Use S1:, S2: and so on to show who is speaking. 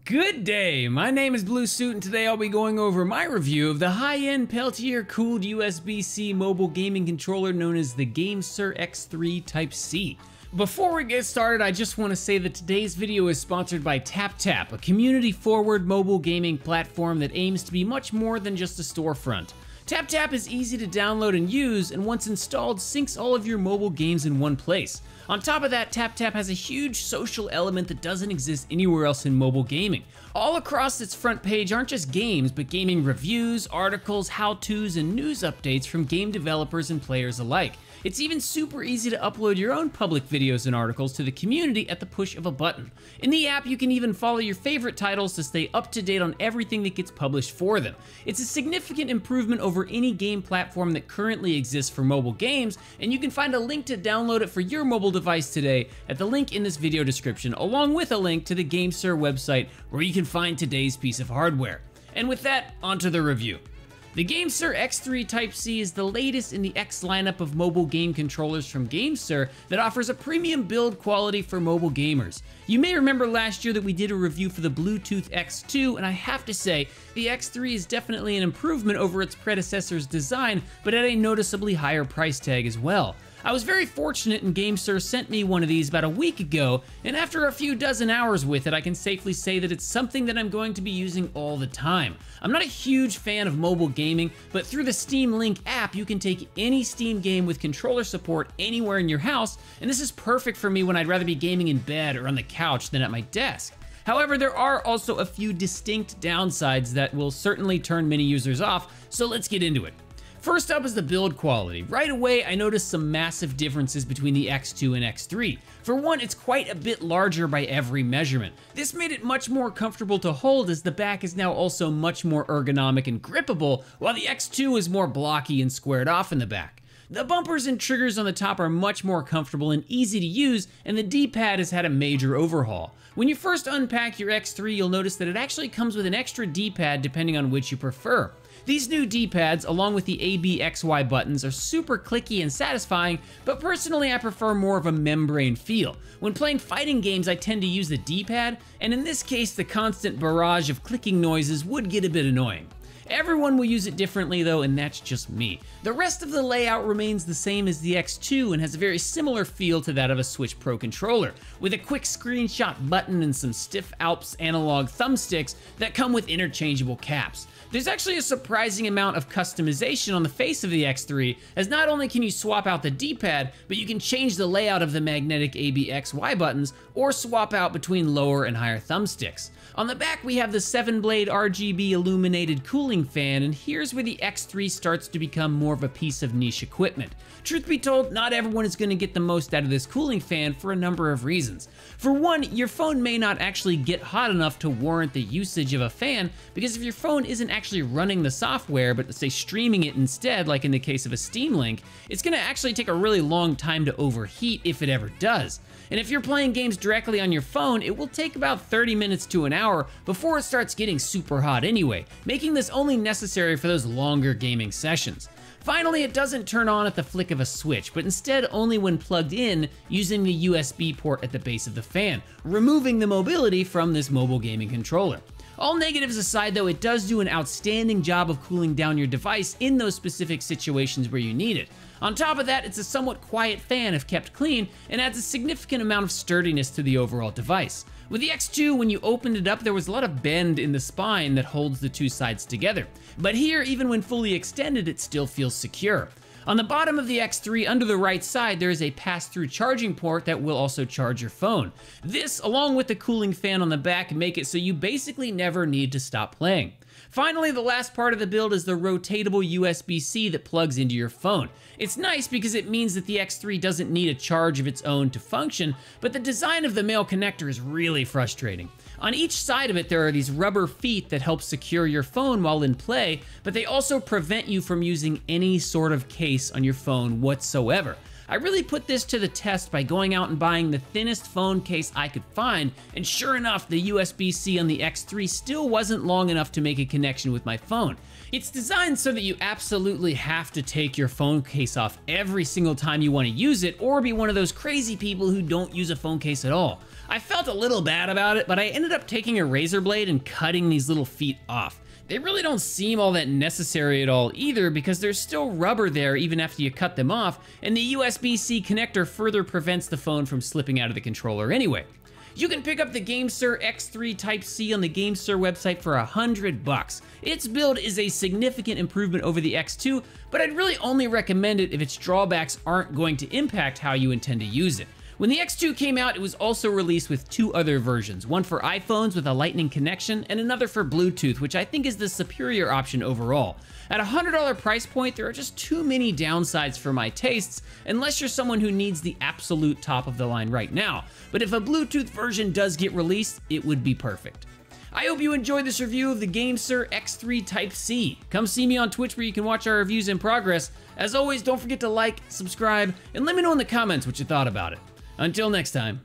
S1: Good day, my name is Bluesuit and today I'll be going over my review of the high-end Peltier-cooled USB-C mobile gaming controller known as the GameSir X3 Type-C. Before we get started, I just want to say that today's video is sponsored by TapTap, a community-forward mobile gaming platform that aims to be much more than just a storefront. TapTap is easy to download and use, and once installed, syncs all of your mobile games in one place. On top of that, TapTap has a huge social element that doesn't exist anywhere else in mobile gaming. All across its front page aren't just games, but gaming reviews, articles, how-tos, and news updates from game developers and players alike. It's even super easy to upload your own public videos and articles to the community at the push of a button. In the app, you can even follow your favorite titles to stay up to date on everything that gets published for them. It's a significant improvement over any game platform that currently exists for mobile games, and you can find a link to download it for your mobile device today at the link in this video description, along with a link to the GameSir website where you can find today's piece of hardware. And with that, onto the review. The GameSir X3 Type-C is the latest in the X lineup of mobile game controllers from GameSir that offers a premium build quality for mobile gamers. You may remember last year that we did a review for the Bluetooth X2, and I have to say, the X3 is definitely an improvement over its predecessor's design, but at a noticeably higher price tag as well. I was very fortunate and GameSir sent me one of these about a week ago, and after a few dozen hours with it, I can safely say that it's something that I'm going to be using all the time. I'm not a huge fan of mobile gaming, but through the Steam Link app, you can take any Steam game with controller support anywhere in your house, and this is perfect for me when I'd rather be gaming in bed or on the couch than at my desk. However, there are also a few distinct downsides that will certainly turn many users off, so let's get into it. First up is the build quality. Right away, I noticed some massive differences between the X2 and X3. For one, it's quite a bit larger by every measurement. This made it much more comfortable to hold as the back is now also much more ergonomic and grippable, while the X2 is more blocky and squared off in the back. The bumpers and triggers on the top are much more comfortable and easy to use, and the D-pad has had a major overhaul. When you first unpack your X3, you'll notice that it actually comes with an extra D-pad depending on which you prefer. These new D-pads, along with the A-B-X-Y buttons, are super clicky and satisfying, but personally I prefer more of a membrane feel. When playing fighting games, I tend to use the D-pad, and in this case the constant barrage of clicking noises would get a bit annoying. Everyone will use it differently though, and that's just me. The rest of the layout remains the same as the X2 and has a very similar feel to that of a Switch Pro controller, with a quick screenshot button and some stiff Alps analog thumbsticks that come with interchangeable caps. There's actually a surprising amount of customization on the face of the X3, as not only can you swap out the D-pad, but you can change the layout of the magnetic A-B-X-Y buttons, or swap out between lower and higher thumbsticks. On the back we have the 7-blade RGB illuminated cooling fan, and here's where the X3 starts to become more of a piece of niche equipment. Truth be told, not everyone is going to get the most out of this cooling fan for a number of reasons. For one, your phone may not actually get hot enough to warrant the usage of a fan, because if your phone isn't actually running the software, but say streaming it instead, like in the case of a Steam Link, it's going to actually take a really long time to overheat if it ever does. And if you're playing games directly on your phone, it will take about 30 minutes to an hour before it starts getting super hot anyway, making this only necessary for those longer gaming sessions. Finally, it doesn't turn on at the flick of a switch, but instead only when plugged in using the USB port at the base of the fan, removing the mobility from this mobile gaming controller. All negatives aside though, it does do an outstanding job of cooling down your device in those specific situations where you need it. On top of that, it's a somewhat quiet fan if kept clean, and adds a significant amount of sturdiness to the overall device. With the X2, when you opened it up, there was a lot of bend in the spine that holds the two sides together. But here, even when fully extended, it still feels secure. On the bottom of the X3, under the right side, there is a pass-through charging port that will also charge your phone. This, along with the cooling fan on the back, make it so you basically never need to stop playing. Finally, the last part of the build is the rotatable USB-C that plugs into your phone. It's nice because it means that the X3 doesn't need a charge of its own to function, but the design of the male connector is really frustrating. On each side of it, there are these rubber feet that help secure your phone while in play, but they also prevent you from using any sort of case on your phone whatsoever. I really put this to the test by going out and buying the thinnest phone case I could find, and sure enough, the USB-C on the X3 still wasn't long enough to make a connection with my phone. It's designed so that you absolutely have to take your phone case off every single time you want to use it, or be one of those crazy people who don't use a phone case at all. I felt a little bad about it, but I ended up taking a razor blade and cutting these little feet off. They really don't seem all that necessary at all either, because there's still rubber there even after you cut them off, and the USB-C connector further prevents the phone from slipping out of the controller anyway. You can pick up the GameSir X3 Type-C on the GameSir website for $100. Its build is a significant improvement over the X2, but I'd really only recommend it if its drawbacks aren't going to impact how you intend to use it. When the X2 came out, it was also released with 2 other versions, one for iPhones with a Lightning connection and another for Bluetooth, which I think is the superior option overall. At a $100 price point, there are just too many downsides for my tastes, unless you're someone who needs the absolute top of the line right now. But if a Bluetooth version does get released, it would be perfect. I hope you enjoyed this review of the GameSir X3 Type-C. Come see me on Twitch where you can watch our reviews in progress. As always, don't forget to like, subscribe, and let me know in the comments what you thought about it. Until next time.